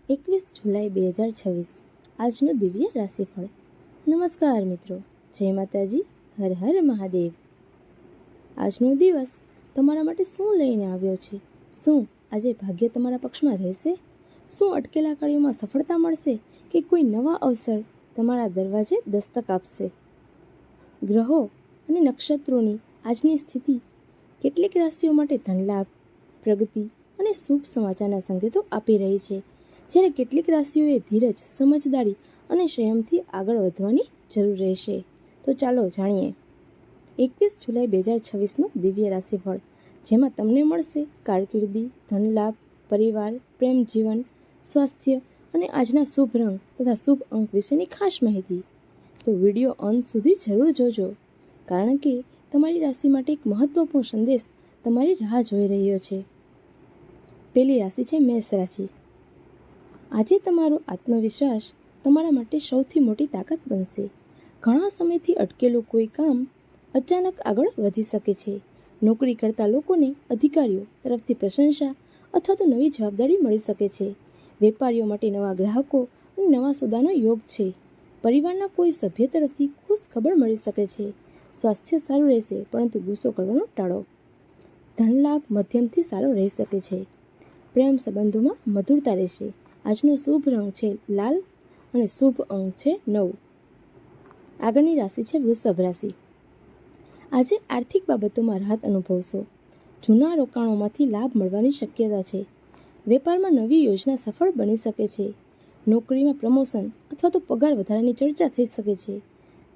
21 જુલાઈ 2026 આજનું દિવ્ય રાશિફળ. નમસ્કાર મિત્રો, જય માતાજી, હર હર મહાદેવ. આજનો દિવસ તમારા માટે શું લઈને આવ્યો છે? શું આજે ભાગ્ય તમારા પક્ષમાં રહેશે? શું અટકેલા કાર્યોમાં સફળતા મળશે કે કોઈ નવા અવસર તમારા દરવાજે દસ્તક આપશે? ગ્રહો અને નક્ષત્રોની આજની સ્થિતિ કેટલીક રાશિઓ માટે ધનલાભ, પ્રગતિ અને શુભ સમાચારના સંકેતો આપી રહી છે, જ્યારે કેટલીક રાશિઓએ ધીરજ, સમજદારી અને સંયમથી આગળ વધવાની જરૂર રહેશે. તો ચાલો જાણીએ 21 જુલાઈ 2026નું દિવ્ય રાશિફળ, જેમાં તમને મળશે કારકિર્દી, ધનલાભ, પરિવાર, પ્રેમ જીવન, સ્વાસ્થ્ય અને આજના શુભ રંગ તથા શુભ અંક વિશેની ખાસ માહિતી. તો વિડીયો અંત સુધી જરૂર જોજો, કારણ કે તમારી રાશિ માટે એક મહત્વપૂર્ણ સંદેશ તમારી રાહ જોઈ રહ્યો છે. પહેલી રાશિ છે મેષ રાશિ. આજે તમારો આત્મવિશ્વાસ તમારા માટે સૌથી મોટી તાકાત બનશે. ઘણા સમયથી અટકેલું કોઈ કામ અચાનક આગળ વધી શકે છે. નોકરી કરતા લોકોને અધિકારીઓ તરફથી પ્રશંસા અથવા તો નવી જવાબદારી મળી શકે છે. વેપારીઓ માટે નવા ગ્રાહકો અને નવા સોદાનો યોગ છે. પરિવારના કોઈ સભ્ય તરફથી ખુશ ખબર મળી શકે છે. સ્વાસ્થ્ય સારું રહેશે, પરંતુ ગુસ્સો કરવાનું ટાળો. ધનલાભ મધ્યમથી સારો રહી શકે છે. પ્રેમ સંબંધોમાં મધુરતા રહેશે. આજનો શુભ રંગ છે લાલ અને શુભ અંક છે 9. આગળની રાશિ છે વૃષભ રાશિ. આજે આર્થિક બાબતોમાં રાહત અનુભવશો. જૂના રોકાણોમાંથી લાભ મળવાની શક્યતા છે. વેપારમાં નવી યોજના સફળ બની શકે છે. નોકરીમાં પ્રમોશન અથવા તો પગાર વધારાની ચર્ચા થઈ શકે છે.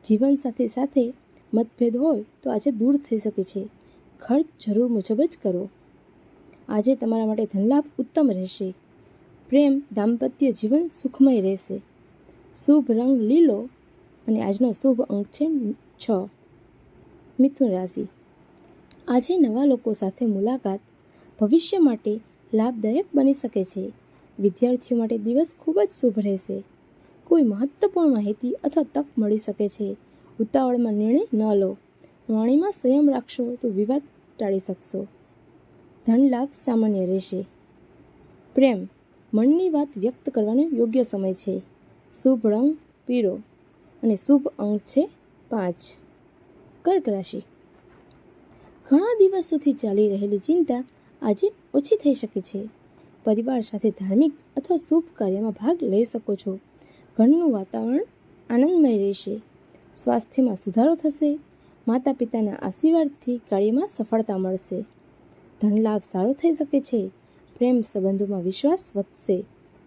જીવનસાથી સાથે મતભેદ હોય તો આજે દૂર થઈ શકે છે. ખર્ચ જરૂર મુજબ જ કરો. આજે તમારા માટે ધનલાભ ઉત્તમ રહેશે. પ્રેમ, દાંપત્ય જીવન સુખમય રહેશે. શુભ રંગ લીલો અને આજનો શુભ અંક છે 6. મિથુન રાશિ. આજે નવા લોકો સાથે મુલાકાત ભવિષ્ય માટે લાભદાયક બની શકે છે. વિદ્યાર્થીઓ માટે દિવસ ખૂબ જ શુભ રહેશે. કોઈ મહત્વપૂર્ણ માહિતી અથવા તક મળી શકે છે. ઉતાવળમાં નિર્ણય ન લો. વાણીમાં સંયમ રાખશો તો વિવાદ ટાળી શકશો. ધનલાભ સામાન્ય રહેશે. પ્રેમ, મનની વાત વ્યક્ત કરવાનો યોગ્ય સમય છે. શુભ રંગ પીળો અને શુભ અંક છે 5. કર્ક રાશિ. ઘણા દિવસોથી ચાલી રહેલી ચિંતા આજે ઓછી થઈ શકે છે. પરિવાર સાથે ધાર્મિક અથવા શુભ કાર્યમાં ભાગ લઈ શકો છો. ઘરનું વાતાવરણ આનંદમય રહેશે. સ્વાસ્થ્યમાં સુધારો થશે. માતા પિતાના આશીર્વાદથી કાર્યમાં સફળતા મળશે. ધનલાભ સારો થઈ શકે છે. પ્રેમ સંબંધોમાં વિશ્વાસ વધશે.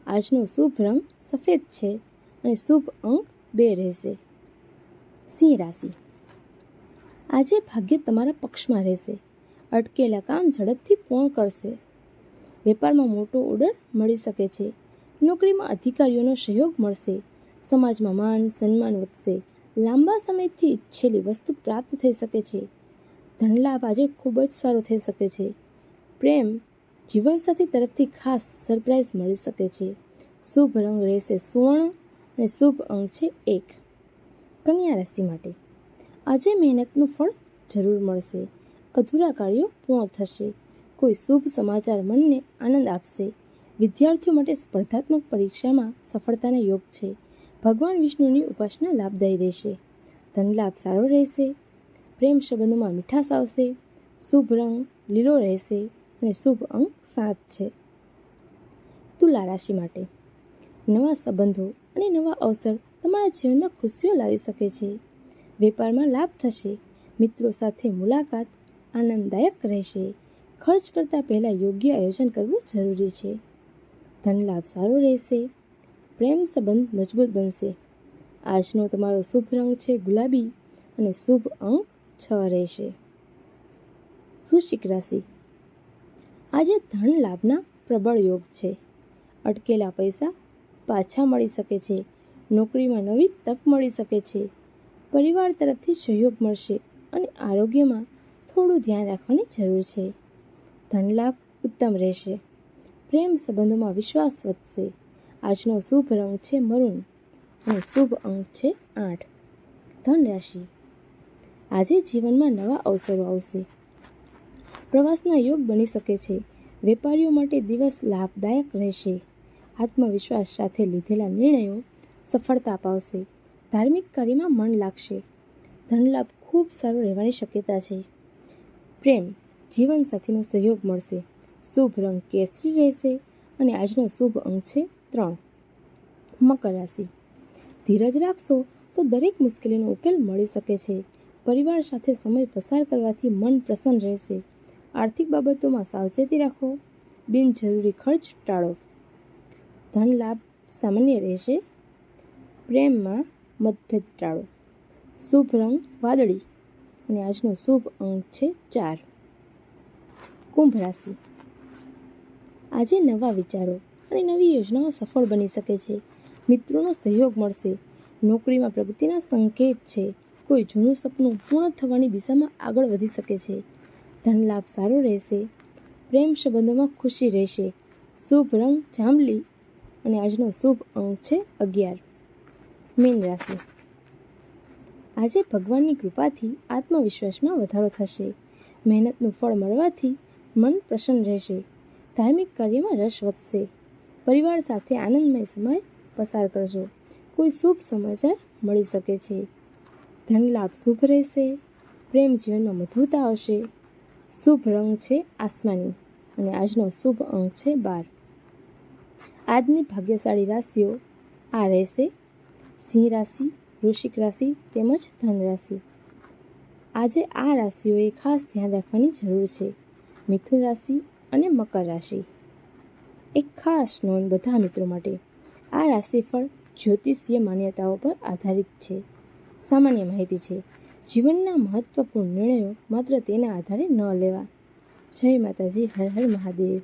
આજનો શુભ રંગ સફેદ છે અને શુભ અંક 2 રહેશે. સિંહ રાશિ. આજે ભાગ્ય તમારા પક્ષમાં રહેશે. અટકેલા કામ ઝડપથી પૂર્ણ કરશે. વેપારમાં મોટો ઓર્ડર મળી શકે છે. નોકરીમાં અધિકારીઓનો સહયોગ મળશે. સમાજમાં માન સન્માન વધશે. લાંબા સમયથી ઈચ્છેલી વસ્તુ પ્રાપ્ત થઈ શકે છે. ધનલાભ આજે ખૂબ જ સારો થઈ શકે છે. પ્રેમ, જીવનસાથી તરફથી ખાસ સરપ્રાઈઝ મળી શકે છે. શુભ રંગ રહેશે સુવર્ણ અને શુભ અંક છે 1. કન્યા રાશિ માટે આજે મહેનતનું ફળ જરૂર મળશે. અધૂરા કાર્યો પૂર્ણ થશે. કોઈ શુભ સમાચાર મનને આનંદ આપશે. વિદ્યાર્થીઓ માટે સ્પર્ધાત્મક પરીક્ષામાં સફળતાના યોગ છે. ભગવાન વિષ્ણુની ઉપાસના લાભદાયી રહેશે. ધનલાભ સારો રહેશે. પ્રેમ સંબંધોમાં મીઠાશ આવશે. શુભ રંગ લીલો રહેશે અને શુભ અંક 7 છે. તુલા રાશિ માટે નવા સંબંધો અને નવા અવસર તમારા જીવનમાં ખુશીઓ લાવી શકે છે. વેપારમાં લાભ થશે. મિત્રો સાથે મુલાકાત આનંદદાયક રહેશે. ખર્ચ કરતાં પહેલાં યોગ્ય આયોજન કરવું જરૂરી છે. ધનલાભ સારો રહેશે. પ્રેમ સંબંધ મજબૂત બનશે. આજનો તમારો શુભ રંગ છે ગુલાબી અને શુભ અંક 6 રહેશે. વૃશ્ચિક રાશિ. આજે ધન લાભના પ્રબળ યોગ છે. અટકેલા પૈસા પાછા મળી શકે છે. નોકરીમાં નવી તક મળી શકે છે. પરિવાર તરફથી સહયોગ મળશે અને આરોગ્યમાં થોડું ધ્યાન રાખવાની જરૂર છે. ધનલાભ ઉત્તમ રહેશે. પ્રેમ સંબંધોમાં વિશ્વાસ વધશે. આજનો શુભ રંગ છે મરૂન અને શુભ અંક છે 8. ધન રાશિ. આજે જીવનમાં નવા અવસરો આવશે. પ્રવાસના યોગ બની શકે છે. વેપારીઓ માટે દિવસ લાભદાયક રહેશે. આત્મવિશ્વાસ સાથે લીધેલા નિર્ણયો સફળતા અપાવશે. ધાર્મિક કાર્યમાં મન લાગશે. ધનલાભ ખૂબ સારો રહેવાની શક્યતા છે. પ્રેમ, જીવનસાથીનો સહયોગ મળશે. શુભ રંગ કેસરી રહેશે અને આજનો શુભ અંક છે 3. મકર રાશિ. ધીરજ રાખશો તો દરેક મુશ્કેલીનો ઉકેલ મળી શકે છે. પરિવાર સાથે સમય પસાર કરવાથી મન પ્રસન્ન રહેશે. આર્થિક બાબતોમાં સાવચેતી રાખો. બિનજરૂરી ખર્ચ ટાળો. ધન લાભ સામાન્ય રહેશે. પ્રેમમાં મતભેદ ટાળો. શુભ રંગ વાદળી અને આજનો શુભ અંક છે 4. કુંભ રાશિ. આજે નવા વિચારો અને નવી યોજનાઓ સફળ બની શકે છે. મિત્રોનો સહયોગ મળશે. નોકરીમાં પ્રગતિના સંકેત છે. કોઈ જૂનું સપનું પૂર્ણ થવાની દિશામાં આગળ વધી શકે છે. ધન લાભ સારો રહેશે. પ્રેમ સંબંધોમાં ખુશી રહેશે. શુભ રંગ જાંબલી અને આજનો શુભ અંક છે 11. મીન રાશિ. આજે ભગવાનની કૃપાથી આત્મવિશ્વાસમાં વધારો થશે. મહેનતનું ફળ મળવાથી મન પ્રસન્ન રહેશે. ધાર્મિક કાર્યમાં રસ વધશે. પરિવાર સાથે આનંદમય સમય પસાર કરશો. કોઈ શુભ સમાચાર મળી શકે છે. ધન લાભ શુભ રહેશે. પ્રેમ જીવનમાં મધુરતા આવશે. શુભ રંગ છે આસમાની અને આજનો શુભ અંક છે 12. આજની ભાગ્યશાળી રાશિઓ આ રહેશે: સિંહ રાશિ, વૃશ્ચિક રાશિ તેમજ ધન રાશિ. આજે આ રાશિઓએ ખાસ ધ્યાન રાખવાની જરૂર છે. મિથુન રાશિ અને મકર રાશિ. એક ખાસ નોંધ બધા મિત્રો માટે: આ રાશિફળ જ્યોતિષીય માન્યતાઓ પર આધારિત છે. સામાન્ય માહિતી છે. જીવનના મહત્વપૂર્ણ નિર્ણયો માત્ર તેના આધારે ન લેવા. જય માતાજી. હર હર મહાદેવ.